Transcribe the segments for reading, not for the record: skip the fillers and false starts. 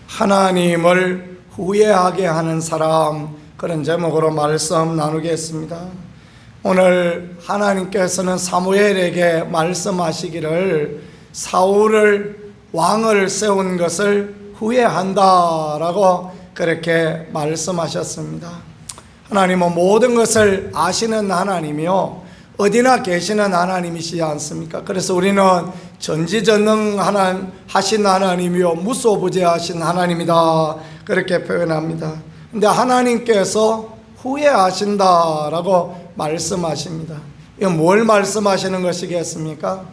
하나님을 후회하게 하는 사람, 그런 제목으로 말씀 나누겠습니다. 오늘 하나님께서는 사무엘에게 말씀하시기를 사울을 왕을 세운 것을 후회한다라고 그렇게 말씀하셨습니다. 하나님은 모든 것을 아시는 하나님이요, 어디나 계시는 하나님이시지 않습니까? 그래서 우리는 전지전능하신 하나님이요, 무소부재하신 하나님이다, 그렇게 표현합니다. 근데 하나님께서 후회하신다라고 말씀하십니다. 이건 뭘 말씀하시는 것이겠습니까?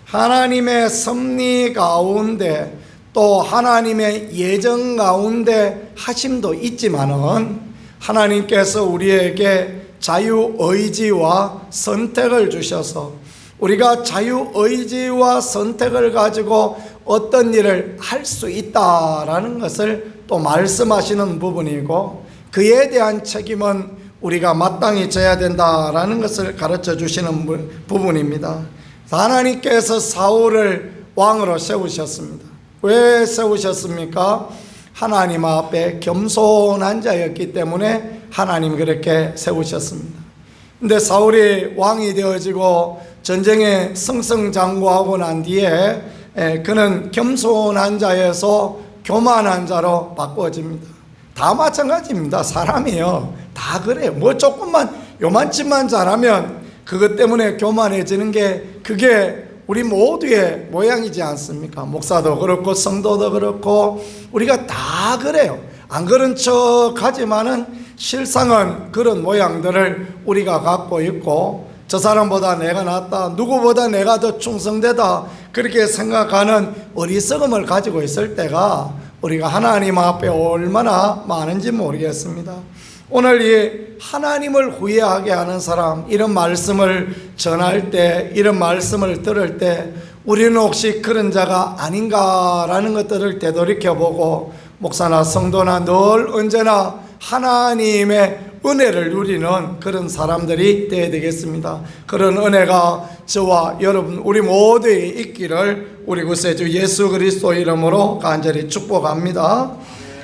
하나님의 섭리 가운데 또 하나님의 예정 가운데 하심도 있지만은 하나님께서 우리에게 자유의지와 선택을 주셔서 우리가 자유의지와 선택을 가지고 어떤 일을 할 수 있다라는 것을 또 말씀하시는 부분이고, 그에 대한 책임은 우리가 마땅히 져야 된다라는 것을 가르쳐 주시는 부분입니다. 하나님께서 사울을 왕으로 세우셨습니다. 왜 세우셨습니까? 하나님 앞에 겸손한 자였기 때문에 하나님이 그렇게 세우셨습니다. 근데 사울이 왕이 되어지고 전쟁에 승승장구하고 난 뒤에 그는 겸손한 자에서 교만한 자로 바꿔집니다. 다 마찬가지입니다. 사람이요, 다 그래요. 뭐 조금만 요만치만 잘하면 그것 때문에 교만해지는 게, 그게 우리 모두의 모양이지 않습니까? 목사도 그렇고 성도도 그렇고 우리가 다 그래요. 안 그런 척 하지만은 실상은 그런 모양들을 우리가 갖고 있고, 저 사람보다 내가 낫다, 누구보다 내가 더 충성되다, 그렇게 생각하는 어리석음을 가지고 있을 때가 우리가 하나님 앞에 얼마나 많은지 모르겠습니다. 오늘 이 하나님을 후회하게 하는 사람, 이런 말씀을 전할 때, 이런 말씀을 들을 때 우리는 혹시 그런 자가 아닌가라는 것들을 되돌이켜보고, 목사나 성도나 늘 언제나 하나님의 은혜를 누리는 그런 사람들이 되어야 되겠습니다. 그런 은혜가 저와 여러분 우리 모두에 있기를 우리 구세주 예수 그리스도 이름으로 간절히 축복합니다.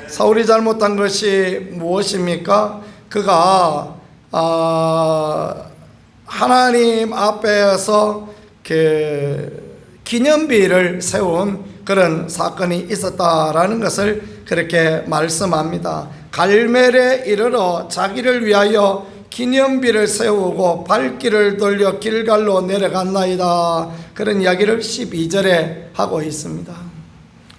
사울이 잘못한 것이 무엇입니까? 그가 하나님 앞에서 기념비를 세운 그런 사건이 있었다라는 것을 그렇게 말씀합니다. 갈멜에 이르러 자기를 위하여 기념비를 세우고 발길을 돌려 길갈로 내려갔나이다, 그런 이야기를 12절에 하고 있습니다.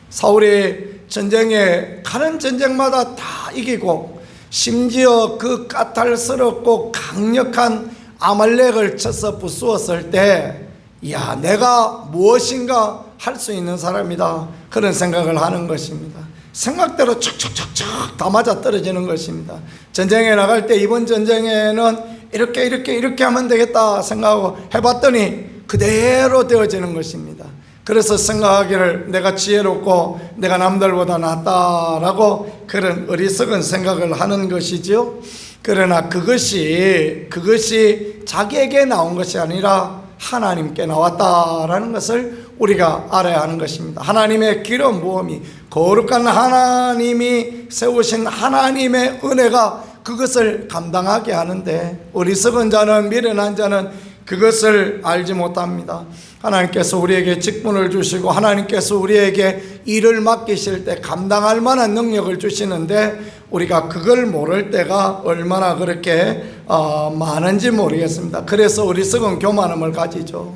사울이 전쟁에 가는 전쟁마다 다 이기고, 심지어 그 까탈스럽고 강력한 아말렉을 쳐서 부수었을 때, 야, 내가 무엇인가 할 수 있는 사람이다, 그런 생각을 하는 것입니다. 생각대로 척척척척 다 맞아 떨어지는 것입니다. 전쟁에 나갈 때 이번 전쟁에는 이렇게 하면 되겠다 생각하고 해봤더니 그대로 되어지는 것입니다. 그래서 생각하기를 내가 지혜롭고 내가 남들보다 낫다라고 그런 어리석은 생각을 하는 것이죠. 그러나 그것이 자기에게 나온 것이 아니라 하나님께 나왔다라는 것을 우리가 알아야 하는 것입니다. 하나님의 기름 부음이, 거룩한 하나님이 세우신 하나님의 은혜가 그것을 감당하게 하는데, 어리석은 자는, 미련한 자는 그것을 알지 못합니다. 하나님께서 우리에게 직분을 주시고 하나님께서 우리에게 일을 맡기실 때 감당할 만한 능력을 주시는데 우리가 그걸 모를 때가 얼마나 그렇게 많은지 모르겠습니다. 그래서 어리석은 교만함을 가지죠.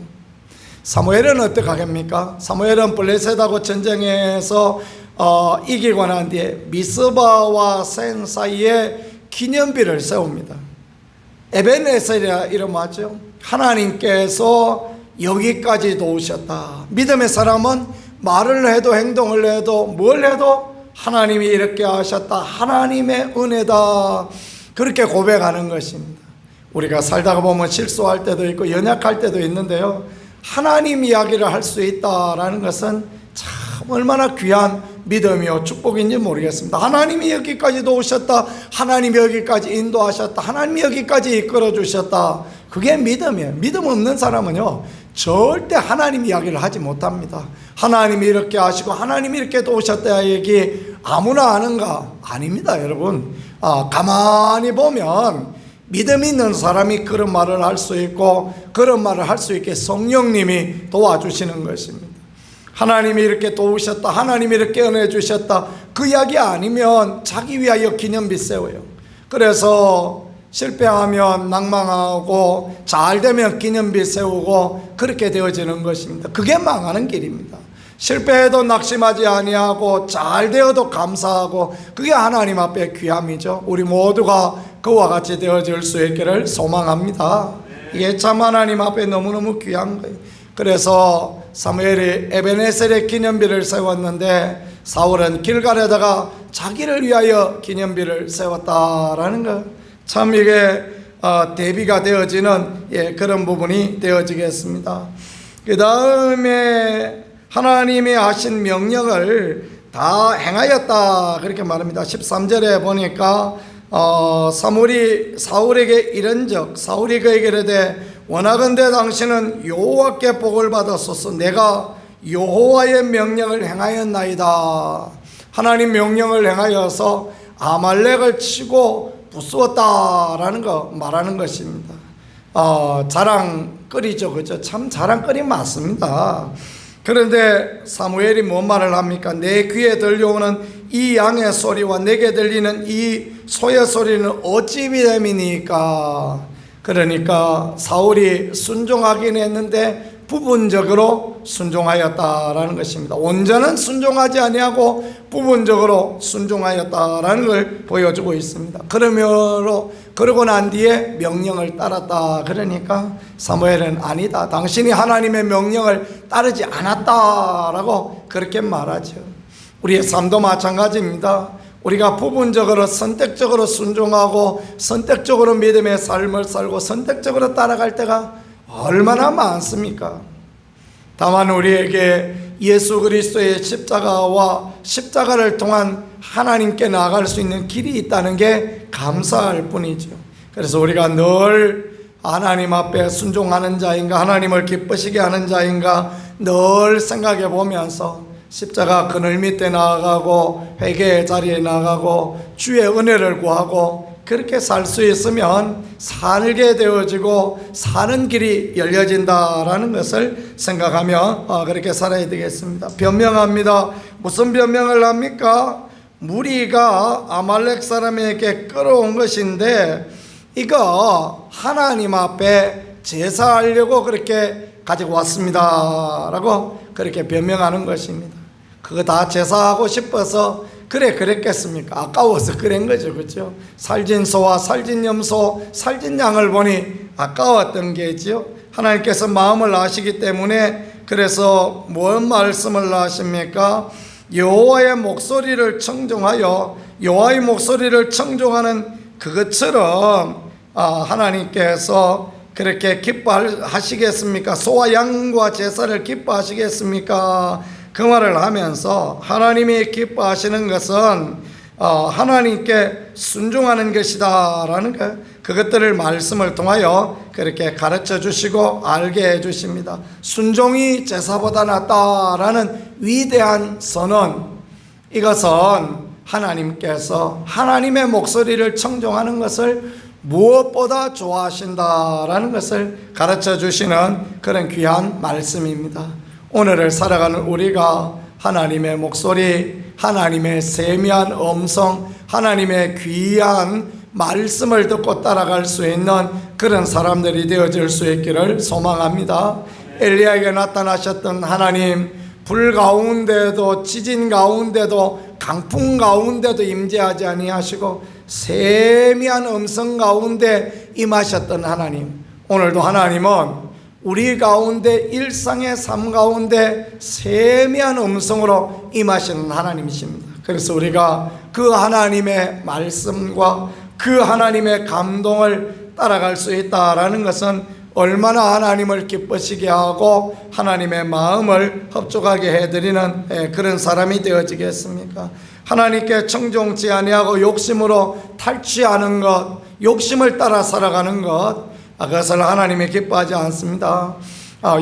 사무엘은 어떻게 하겠습니까? 사무엘은 블레셋하고 전쟁에서 이기고 난 뒤에 미스바와 센 사이에 기념비를 세웁니다. 에벤에셀이라 이름하죠. 하나님께서 여기까지 도우셨다. 믿음의 사람은 말을 해도 행동을 해도 뭘 해도 하나님이 이렇게 하셨다, 하나님의 은혜다, 그렇게 고백하는 것입니다. 우리가 살다가 보면 실수할 때도 있고 연약할 때도 있는데요, 하나님 이야기를 할 수 있다라는 것은 참 얼마나 귀한 믿음이요 축복인지 모르겠습니다. 하나님이 여기까지 도우셨다, 하나님이 여기까지 인도하셨다, 하나님이 여기까지 이끌어 주셨다, 그게 믿음이에요. 믿음 없는 사람은요 절대 하나님 이야기를 하지 못합니다. 하나님이 이렇게 하시고 하나님이 이렇게 도우셨다 얘기 아무나 아는가? 아닙니다, 여러분. 가만히 보면 믿음 있는 사람이 그런 말을 할 수 있고, 그런 말을 할 수 있게 성령님이 도와주시는 것입니다. 하나님이 이렇게 도우셨다, 하나님이 이렇게 은혜 주셨다, 그 이야기 아니면 자기 위하여 기념비 세워요. 그래서 실패하면 낭망하고 잘 되면 기념비 세우고 그렇게 되어지는 것입니다. 그게 망하는 길입니다. 실패해도 낙심하지 아니하고 잘 되어도 감사하고, 그게 하나님 앞에 귀함이죠. 우리 모두가 그와 같이 되어질 수 있기를 소망합니다. 이게 참 하나님 앞에 너무너무 귀한 거예요. 그래서 사무엘이 에베네셀의 기념비를 세웠는데 사울은 길갈에다가 자기를 위하여 기념비를 세웠다라는 거, 참 이게 대비가 되어지는 그런 부분이 되어지겠습니다. 그 다음에 하나님이 하신 명령을 다 행하였다 그렇게 말합니다. 13절에 보니까 사울에게 이른적, 사울이 그에게 이르되 원하건대 당신은 여호와께 복을 받았소서. 내가 여호와의 명령을 행하였나이다. 하나님 명령을 행하여서 아말렉을 치고 부수었다라는 거 말하는 것입니다. 자랑거리죠, 그죠? 참 자랑거리 맞습니다. 그런데 사무엘이 뭔 말을 합니까? 내 귀에 들려오는 이 양의 소리와 내게 들리는 이 소의 소리는 어찌 비됨이니까? 그러니까 사울이 순종하긴 했는데 부분적으로 순종하였다라는 것입니다. 온전한 순종하지 아니하고 부분적으로 순종하였다라는 걸 보여주고 있습니다. 그러고 난 뒤에 명령을 따랐다. 그러니까 사무엘은 아니다, 당신이 하나님의 명령을 따르지 않았다라고 그렇게 말하죠. 우리의 삶도 마찬가지입니다. 우리가 부분적으로 선택적으로 순종하고 선택적으로 믿음의 삶을 살고 선택적으로 따라갈 때가 얼마나 많습니까? 다만 우리에게 예수 그리스도의 십자가와 십자가를 통한 하나님께 나아갈 수 있는 길이 있다는 게 감사할 뿐이죠. 그래서 우리가 늘 하나님 앞에 순종하는 자인가, 하나님을 기쁘시게 하는 자인가 늘 생각해 보면서 십자가 그늘 밑에 나아가고 회개의 자리에 나아가고 주의 은혜를 구하고 그렇게 살 수 있으면 살게 되어지고 사는 길이 열려진다라는 것을 생각하며 그렇게 살아야 되겠습니다. 변명합니다. 무슨 변명을 합니까? 무리가 아말렉 사람에게 끌어온 것인데 이거 하나님 앞에 제사하려고 그렇게 가지고 왔습니다 라고 그렇게 변명하는 것입니다. 그거 다 제사하고 싶어서 그랬겠습니까? 아까워서 그런 거죠, 그렇죠? 살진 소와 살진 염소, 살진 양을 보니 아까웠던 게지요. 하나님께서 마음을 아시기 때문에 그래서 뭔 말씀을 하십니까? 여호와의 목소리를 청종하여 여호와의 목소리를 청종하는 그것처럼 하나님께서 그렇게 기뻐하시겠습니까? 소와 양과 제사를 기뻐하시겠습니까? 그 말을 하면서 하나님이 기뻐하시는 것은 하나님께 순종하는 것이다 라는 것, 그것들을 말씀을 통하여 그렇게 가르쳐 주시고 알게 해 주십니다. 순종이 제사보다 낫다라는 위대한 선언, 이것은 하나님께서 하나님의 목소리를 청종하는 것을 무엇보다 좋아하신다라는 것을 가르쳐 주시는 그런 귀한 말씀입니다. 오늘을 살아가는 우리가 하나님의 목소리, 하나님의 세미한 음성, 하나님의 귀한 말씀을 듣고 따라갈 수 있는 그런 사람들이 되어질 수 있기를 소망합니다. 엘리야에게 나타나셨던 하나님, 불 가운데도 지진 가운데도 강풍 가운데도 임재하지 아니하시고 세미한 음성 가운데 임하셨던 하나님, 오늘도 하나님은 우리 가운데 일상의 삶 가운데 세미한 음성으로 임하시는 하나님이십니다. 그래서 우리가 그 하나님의 말씀과 그 하나님의 감동을 따라갈 수 있다라는 것은 얼마나 하나님을 기쁘시게 하고 하나님의 마음을 흡족하게 해드리는 그런 사람이 되어지겠습니까? 하나님께 청종치 아니하고 욕심으로 탈취하는 것, 욕심을 따라 살아가는 것, 그것을 하나님이 기뻐하지 않습니다.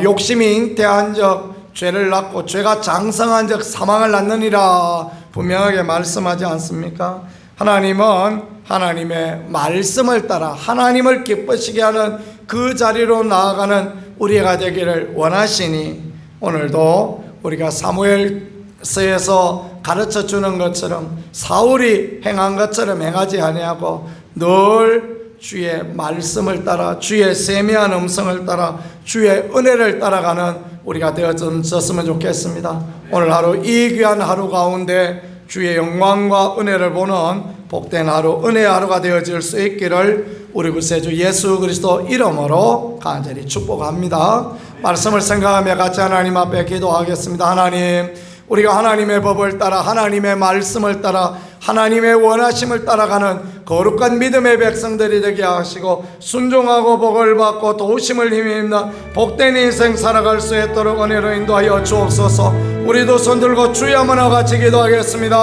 욕심이 잉태한 적 죄를 낳고 죄가 장성한 적 사망을 낳느니라 분명하게 말씀하지 않습니까? 하나님은 하나님의 말씀을 따라 하나님을 기쁘시게 하는 그 자리로 나아가는 우리가 되기를 원하시니 오늘도 우리가 사무엘서에서 가르쳐 주는 것처럼 사울이 행한 것처럼 행하지 아니하고 늘 주의 말씀을 따라 주의 세미한 음성을 따라 주의 은혜를 따라가는 우리가 되어졌으면 좋겠습니다. 오늘 하루 이 귀한 하루 가운데 주의 영광과 은혜를 보는 복된 하루, 은혜의 하루가 되어질 수 있기를 우리 구세주 예수 그리스도 이름으로 간절히 축복합니다. 말씀을 생각하며 같이 하나님 앞에 기도하겠습니다. 하나님, 우리가 하나님의 법을 따라 하나님의 말씀을 따라 하나님의 원하심을 따라가는 거룩한 믿음의 백성들이 되게 하시고 순종하고 복을 받고 도우심을 힘입는 복된 인생 살아갈 수 있도록 은혜로 인도하여 주옵소서. 우리도 손들고 주여 한번 같이 기도하겠습니다.